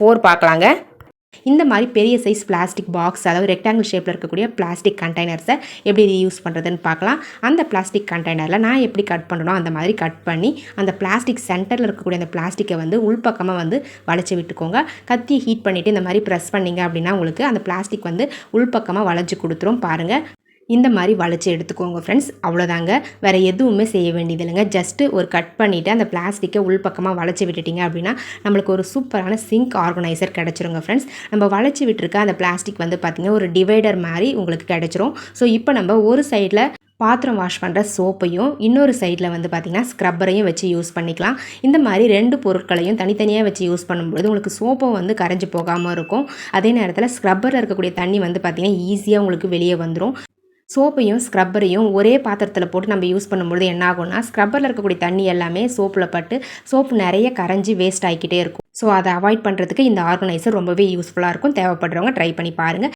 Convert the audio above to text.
4 பார்க்கலாங்க. இந்த மாதிரி பெரிய சைஸ் பிளாஸ்டிக் பாக்ஸ், அதாவது ரெக்டாங்கிள் ஷேப்பில் இருக்கக்கூடிய பிளாஸ்டிக் கண்டெய்னர்ஸை எப்படி யூஸ் பண்ணுறதுன்னு பார்க்கலாம். அந்த பிளாஸ்டிக் கண்டெய்னரில் நான் எப்படி கட் பண்ணணும் அந்த மாதிரி கட் பண்ணி அந்த பிளாஸ்டிக் சென்டரில் இருக்கக்கூடிய அந்த பிளாஸ்டிக்கை வந்து உள்பக்கமாக வந்து வளைச்சி விட்டுக்கோங்க. கத்தியை ஹீட் பண்ணிவிட்டு இந்த மாதிரி ப்ரெஸ் பண்ணிங்க அப்படின்னா உங்களுக்கு அந்த பிளாஸ்டிக் வந்து உள்பக்கமாக வளைச்சி கொடுத்துரும். பாருங்கள், இந்த மாதிரி வளைச்சி எடுத்துக்கோங்க ஃப்ரெண்ட்ஸ். அவ்வளோதாங்க, வேறு எதுவுமே செய்ய வேண்டியது இல்லைங்க. ஜஸ்ட்டு ஒரு கட் பண்ணிவிட்டு அந்த பிளாஸ்டிக்கை உள்பக்கமாக வளைச்சி விட்டுட்டிங்க அப்படின்னா நம்மளுக்கு ஒரு சூப்பரான சிங்க் ஆர்கனைசர் கிடச்சிருங்க ஃப்ரெண்ட்ஸ். நம்ம வளைச்சி விட்டுருக்க அந்த பிளாஸ்டிக் வந்து பார்த்திங்கன்னா ஒரு டிவைடர் மாதிரி உங்களுக்கு கிடச்சிரும். ஸோ இப்போ நம்ம ஒரு சைடில் பாத்திரம் வாஷ் பண்ணுற சோப்பையும் இன்னொரு சைடில் வந்து பார்த்திங்கன்னா ஸ்க்ரப்பரையும் வச்சு யூஸ் பண்ணிக்கலாம். இந்த மாதிரி 2 பொருட்களையும் தனித்தனியாக வச்சு யூஸ் பண்ணும்போது உங்களுக்கு சோப்பும் வந்து கரைஞ்சி போகாமல் இருக்கும். அதே நேரத்தில் ஸ்க்ரப்பரில் இருக்கக்கூடிய தண்ணி வந்து பார்த்திங்கன்னா ஈஸியாக உங்களுக்கு வெளியே வந்துடும். சோப்பையும் ஸ்க்ரப்பரையும் ஒரே பாத்திரத்தில் போட்டு நம்ம யூஸ் பண்ணும்போது என்ன ஆகும்னா ஸ்க்ரப்பரில் இருக்கக்கூடிய தண்ணி எல்லாமே சோப்பில் பட்டு சோப்பு நிறைய கரைஞ்சி வேஸ்ட் ஆகிக்கிட்டே இருக்கும். ஸோ அதை அவாய்ட் பண்ணுறதுக்கு இந்த ஆர்கனைசர் ரொம்பவே யூஸ்ஃபுல்லாக இருக்கும். தேவைப்படுறவங்க ட்ரை பண்ணி பாருங்கள்.